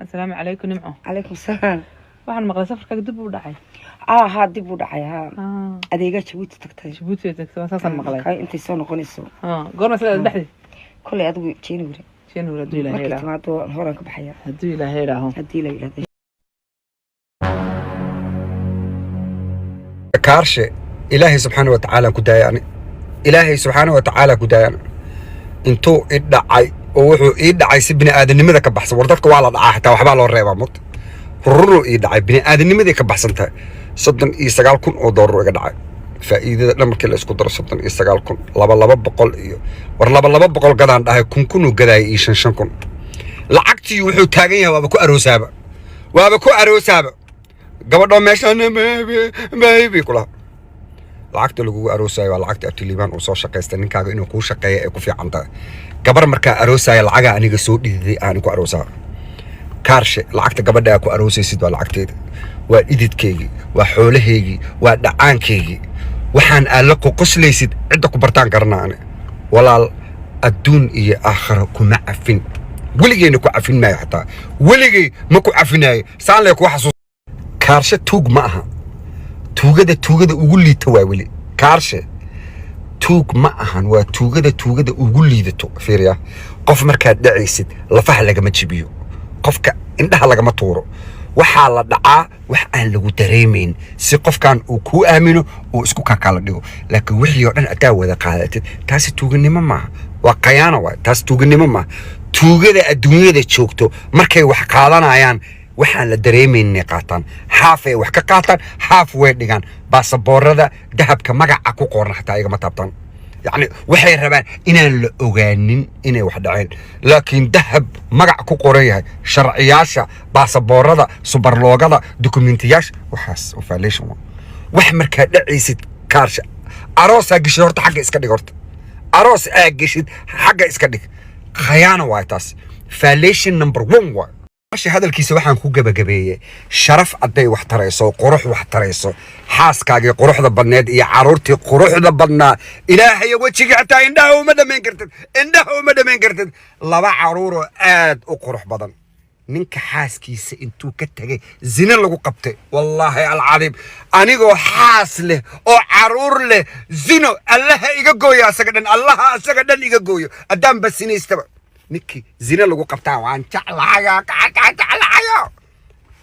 السلام عليكم نمعو. عليكم السلام. waxaan maqlay safarka dib u dhacay. Ha dib u dhacay ha. Adeega Djibouti tagtay. Djibouti tagtay saasan maqlay. Kay intay soo noqonayso. Goorma sida dhaxday. Kulay adigu January. January hadii Ilaahay ilaahay. Markii timaado horan ka baxaya. Hadii Ilaahay ilaahay. Hadii Ilaahay. كارشة إلهي سبحانه وتعالى كدايان إلهي سبحانه وتعالى كدايان انتو إدعي ووحو إدعي سبني آدم نمذا كبحسن وردتك وعلى دعاه حتى وحبال الرئيبة موت رورو إدعي بني آدم نمذا كبحسن تا صدن إيستقال كون أو دورو إدعي فإذا لما كلا اسكو در صدن إيستقال كون لبا بقول إيو ورلبا بقول قدان داهي كون قداي إيشان شان كون لعقتي وحو تاقيها وابكو أروسابا gabadho meeshan baby kula lacagta lagu aroosay waa lacagta abtiliban oo soo shaqeystay ninkaaga inuu ku shaqeeyo ay ku fiican tahay gabar marka aroosay lacaga aniga soo dhiday aan ku aroosaa kaarshe lacagta gabadha ku aroosaysid waa lacagteeda waa ididkeegi waa xoolaheegi waa dhacaankeegi waxaan aala ku qoslaysid cid ku bartaan karnaan walaal adduun iyo aakhira kuma afin waligeena ku afin ma xataa waligay ma ku afinaay saan leeyahay ku xasuus كارشة توق معها توجد أقولي تواولي كارشة توق معها وتوجد أقولي ذتو فيريا قف مركز دعيسد لفح لقى ما تشبيه قفك عندها لقى ما طوره وحال دعاء وحال لو تريمين سقف كان وكو آمنه واسكو كاكالديو لكن وحي أن أتاوى ذا قالت تاس توجني مما وقيانا تاس توجني مما توجد الدنيا ذا تشوكتو مركز وحقالنا عيان waxaan la dareemaynin qaatan xaafay wax ka qaatan xaaf way dhigan baasaboorada dahabka magaca ku qoran xataa iga ma taabtan yani waxay rabaan inaan la ogaanin inay wax dhaceen laakiin dahab magac ku qoran yahay sharciyaasha baasaboorada subarloogada dokumentiyaasha waxaas violation wax markaa dhacaysid kaarsha aroos gishid horta xagga iska dhig horta aroos gishid xagga iska dhig khiyaano waa taas violation number 1 waa هذا الكيس وحن كوجا بجبية شرف قدي واحتريسه قروح واحتريسه حاس كاجي قروح ذا بناد يا عرورتي قروح ذا بنا إلهي وجهك عتا إنه مدى من قرتد لبا عروره آد وقروح بدن نينك حاس كيس انتو كتجي زين اللي قبته والله العظيم أنا جو حاس له أو عرور له زينو الله يجو يا سجدن الله سجدن يجو أدم بس نيستبع نكي زين اللي قبتها وان تعلعيا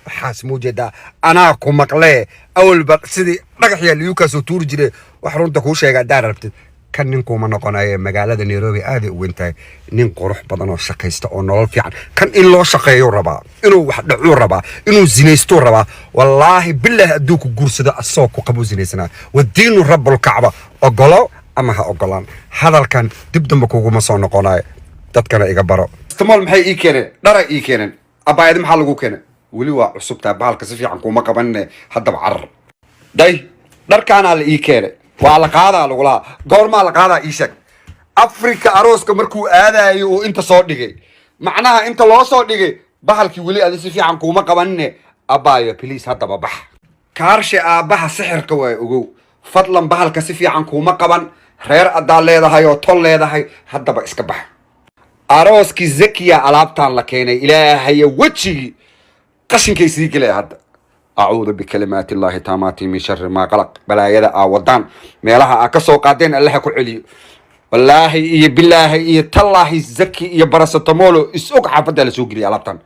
حاس موجودة أنا كم مقلة أول بسدي رجحي اليوكاس وتورجري وحرون تكون شيء دار ربط كان نكون من قناة مقالة نيروبي هذه وانت ننقو روح بدنا شقيست أو نول فيعن كان إلا شقي ربا إنه واحد ربا إنه زينيستو ربا والله بالله أدوك جرس ده السوق وقبو زينيسنا والدين رب الكعبة أقلا أما أقلان هذا كان تبدأ مكوكو مصان قناة dadkana iga baro istimaal maxay ii keeneen dhara ii keeneen abaayad maxaa lagu keenay wali waa cusubtaa baalka si fiican kuma qabanne hadda carar day dharkaana la ii keenay waa la qaadaa lagu laa goorma la qaadaa ii sheeg afrika arooska markuu aadayo oo inta soo dhigay macnaha inta loo soo dhigay bahalkii wali aad si fiican kuma qabanne abaayo please hadda bax kaarshe aabaha sixirka way ogow fadlan bahalka si fiican kuma qaban reer adaa leedahay oo tol leedahay hadda ba iska bax أروسكي زكية ألابتان لكيني إلهي وجهي قشن كيسي كلي هذا أعوذ بكلمات الله تاماتي من شر ما قلق بلا يدا أودان ميلها أكسو قادين الله كل علي والله إيه بالله إيه تالله زكي إيه برستمولو إسوق حفظة لسوق لي ألابتان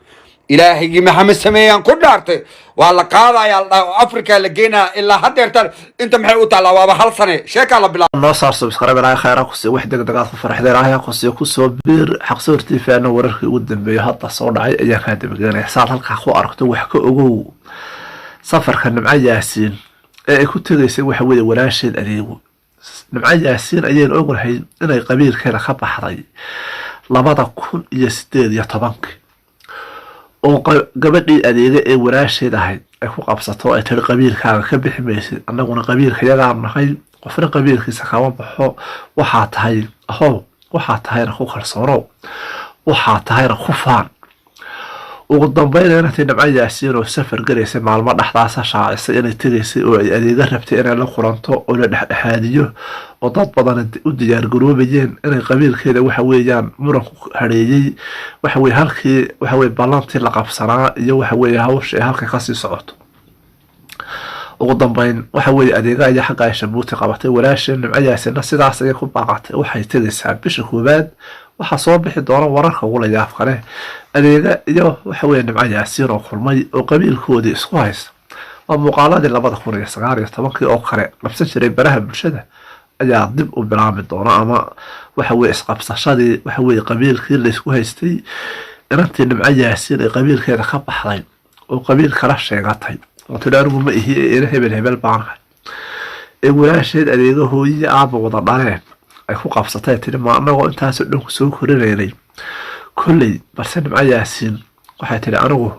إلهي محمد سميان كدارته والله قاضي يا أفريقيا لقينا إلا حد يرتر أنت محيوت على وابا هل سنة شيك الله بالله الله صار سبسكرايب على خير قصي وحدة دقات فرح دير هاي قصي كوسو بير حقصو ارتفاعنا ورخي ودن بي هطا صور عي أيان هادي بقينا حسال هلقا خو أركتو وحكو أغو سفر كان نمعي ياسين كنت تغيسي وحوية ولا شيء أريغو نمعي ياسين أيان أغو هاي إناي قبيل كان خبا حري لبدا كون يستير يطبانك oo gabadhii adeega ee walaasheed ahayd ay ku qabsato ay tir qabiilkaaga ka bixi maysid annaguna qabiilkayaga nahay qofna qabiilkiisa kama baxo waxaa tahay ku kalsoono waxaa tahay ku faan ugu dambeyn inantay nimco yaasiin oo safar galaysay maalmo dhexdaasa shaacisay inay tegaysay oo ay adeega rabtay inay la kulanto oo la dhexdhexaadiyo oo dad badan u diyaargaroobayeen inay qabiilkeeda waxa weeyaan muranku hareeyey waxa weye halkii waxa weye ballantii la qabsanaa iyo waxa weye hawsha ay halka kasii socoto ugu dambeyn waxa weye adeega ayaa xagga ay shabuuti qabatay walaashii nimco yaasiinna sidaas ayay ku baaqatay waxay tegaysaa bisha koowaad waxaa soo bixi doona wararka ugu la yaabka leh adeega iyo waxa weye nimco yaasiin oo kulmay oo qabiilkoodii isku haysta waa muuqaaladii 2019 oo kale qabsan jiray baraha bulshada ayaa dib u bilaami doona ama waxa weye isqabsashadii waxa weye qabiilkii la isku haystay inantii nimco yaasiin ay qabiilkeeda ka baxday oo qabiil kala sheegatay oo tiri anigu ma ihi ina hebel baanahay ee walaasheed adeega hooyadii aaba wada dhaleen ay ku qabsatay tiri ma anagoo intaasoo dhan ku soo korinaynay kolley balse nimco yaasiin waxay tiri anigu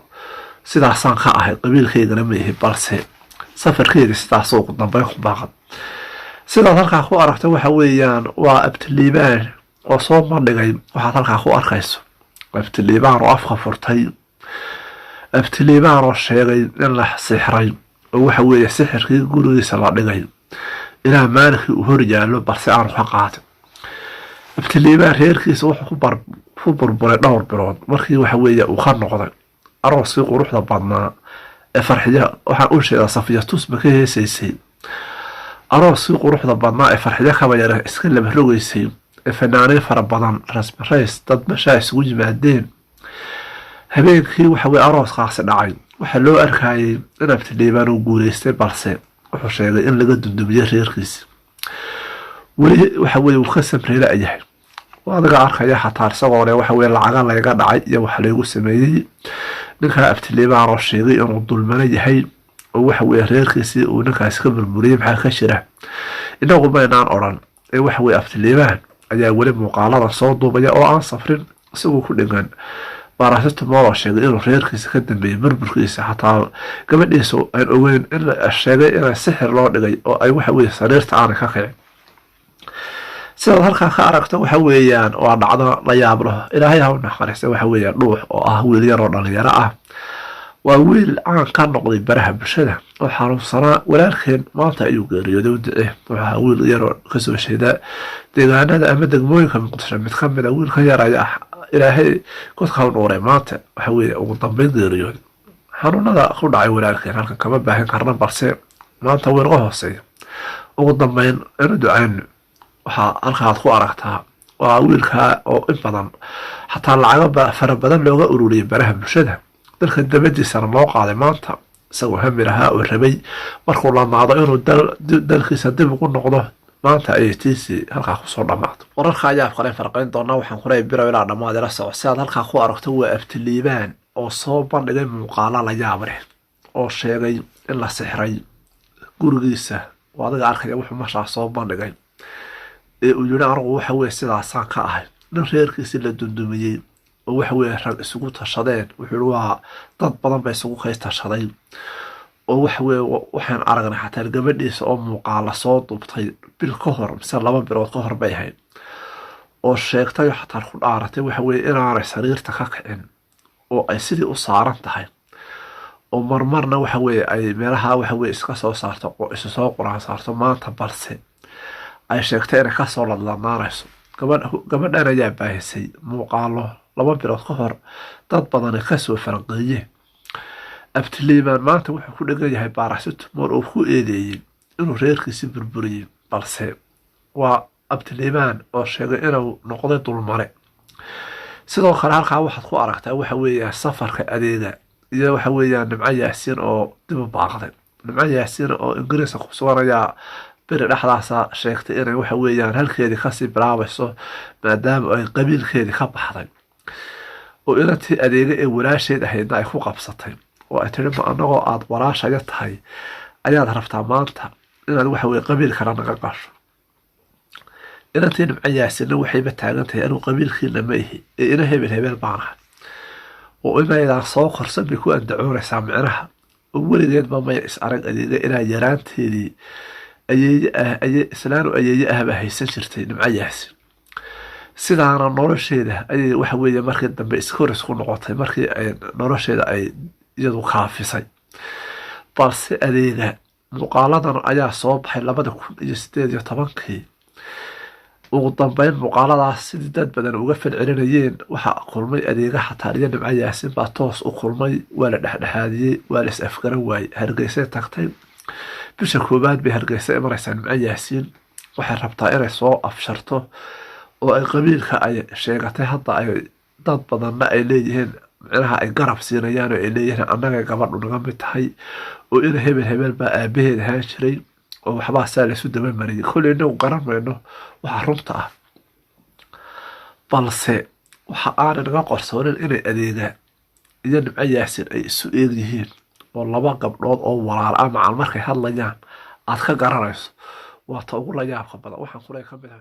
sidaasaan ka ahay qabiilkaygana ma ihi balse safarkeedii sidaasoo ugu dambeyn ku baaqad sidaad halkaa ku aragta waxa weeyaan waa abtiliibaan oo soo bandhigay waxaad halkaa ku arkayso abtiliibaan oo afka furtay abtiliibaan oo sheegay in la sixray oo waxa weeye sixirkii gurigiisa la dhigay ilaa maalinkii uu hor yaallo balse aanu ka qaadin abtiliibaan reerkiisa wuxuu ku burburay dhowr bilood markii waxa weeye uu ka noqday arooskii quruxda badnaa ee farxiya waxaan u sheegaa safiya tusba ka heesaysay arooskii quruxda badnaa ee farxiya kaba yara iska laba rogaysay ee fanaaniin fara badan rasmi rays dad meeshaa isugu yimaadeen habeenkii waxa weye arooskaasi dhacay waxaa loo arkayay in abtiliibaan uu guuleystay balse wuxuu sheegay in laga dundumiyey reerkiisi weli waxa weye uu ka samreela yahay adiga arkaya xataa isagoo leh waxa weye lacaga layga dhacay iyo wax laygu sameeyey ninkaa abtiliibaan oo sheegay inuu dulmano yahay oo waxa weye reerkiisii uu ninkaasi ka burburiyey maxaa ka jira inagu maynaan odhan ee waxa weye abtiliibaan ayaa weli muuqaalada soo duubaya oo aan safrin isagoo ku dhegan baarasitamool oo sheegay inuu reerkiisa ka dambeeyey burburkiisa xataa gabadhiisa aan ogeyn in la sheegay in sixir loo dhigay oo ay waxa weye sariirta aanay ka kicin sidaad halkaa ka aragto waxa weeyaan waa dhacdo la yaab leh ilaahay ha u naxariista waxa weeye dhuux oo ah wiil yar oo dhalinyaro ah waa wiil caan ka noqday baraha bulshada oo xanuunsanaa walaalkeen maanta ayuu geeriyooday u duce waxaa wiil yar oo kasoo jeeda deegaanada ama degmooyinka muqdisho mid ka mid a wiilka yar ayaa ilaahay godka u nuuray maanta waxa weeye ugu dambeyn geeriyooday xanuunada ku dhacay walaalkeen halkan kama baahin karna balse maanta weynaga hooseeya ugu dambeyn inu ducayno waxaa halkaad ku aragtaa waa wiilkaa oo in badan xataa lacaga fara badan looga ururiyay baraha bulshada dalka dabadiisana loo qaaday maanta isagoo hamil ahaa oo rabay markuu lamaado inuu dalkiisa dib ugu noqdo maanta ayay tiisii halkaa kusoo dhammaato wararka ayaa kale farqayn doonaa waxaan ku leeyahay bilow ilaa dhammaad ila soco si aad halkaa ku aragto waa abtiliibaan oo soo bandhigay muuqaalo la yaab leh oo sheegay in la sixray gurigiisa oo adiga arkaya wuxuu mashaa soo bandhigay ee uu yidhi anigu waxa weye sidaasaan ka ahay nin reerkiisii la dundumiyey oo waxa weye rag isugu tashadeen wuxuu yihi waa dad badan ba isugu kay tashaday oo waxa weye waxaan aragnay xataa gabadhiisa oo muuqaala soo dubtay bil ka hor mise 2 bilood ka hor bay ahayd oo sheegtay xataa ku dhaaratay waxa weye inaanay sariirta ka kicin oo ay sidii u saaran tahay oo marmarna waxa weye ay meelaha waxa weye iska soo saarto oo isu soo quraan saarto maanta balse ay sheegtay inay kasoo ladlanaanayso gabadhan ayaa baahisay muuqaalo 2 bilood ka hor dad badan kasoo falanqeeye abtiliibaan maanta wuxuu ku dhegan yahay baarasitamool oo ku eedeeyey inuu reerkiisi burburiyey balse waa abtiliibaan oo sheegay inuu noqday dulmare sidoo kale halkaa waxaad ku aragtaa waxa weeya safarka adeega iyo waxa weeyaan nimco yaasiin oo dib u baaqday nimco yaasiin oo ingiriiska ku sugan ayaa beri dhexdaasa sheegtay inay waxa weeyaan halkeedii kasii bilaabayso maadaama ay qabiilkeedii ka baxday oo inantii adeega ee walaasheed ahaydna ay ku qabsatay oo ay tiri ma anagoo aada walaashaya tahay ayaad rabtaa maanta inaad waxa weye qabiil kala naga gasho inantii nimco yaasiinna waxayba taagan tahay anuu qabiilkiina ma ihi ee ina hebel baanahay oo inaydaan soo korsan bay ku andacoonaysaa micnaha oo weligeedba maya is arag adeega inaa yaraanteedii islaanu ayeeye ahba haysan jirtay nimco yaasiin sidaana nolosheeda ayay waxa weeye markii dambe iskoris ku noqotay markii ay nolosheeda ay iyadu kaafisay balse adeega muuqaaladan ayaa soo baxay 2018 ugu dambeyn muuqaaladaas sidii dad badan uga falcelinayeen waxaa kulmay adeega xataa iyo Nimco Yaasin baa toos u kulmay waa la dhexdhexaadiyey waa la is afgaran waayey Hargeysa tagtay bisha koobaad bay Hargeysa imanaysaa Nimco Yaasin waxay rabtaa inay soo afsharto oo ay qabiilka ay sheegatay hadda ay dad badanna ay leeyihiin micnaha ay garab siinayaan oo ay leeyihiin annaga gabadhu naga mid tahay oo in hebel baa aabaheed ahaan jiray oo waxbaa saa laysu daba mariyay kolley inagu garan mayno waxa runta ah balse waxa aanay naga qorsoonin inay adeega iyo Nimco Yaasin ay isu eeg yihiin oo laba gabdhood oo walaal ah macal markay hadlayaan aad ka garanayso waa ta ugu la yaabka badan waxaan kulay ka mid ah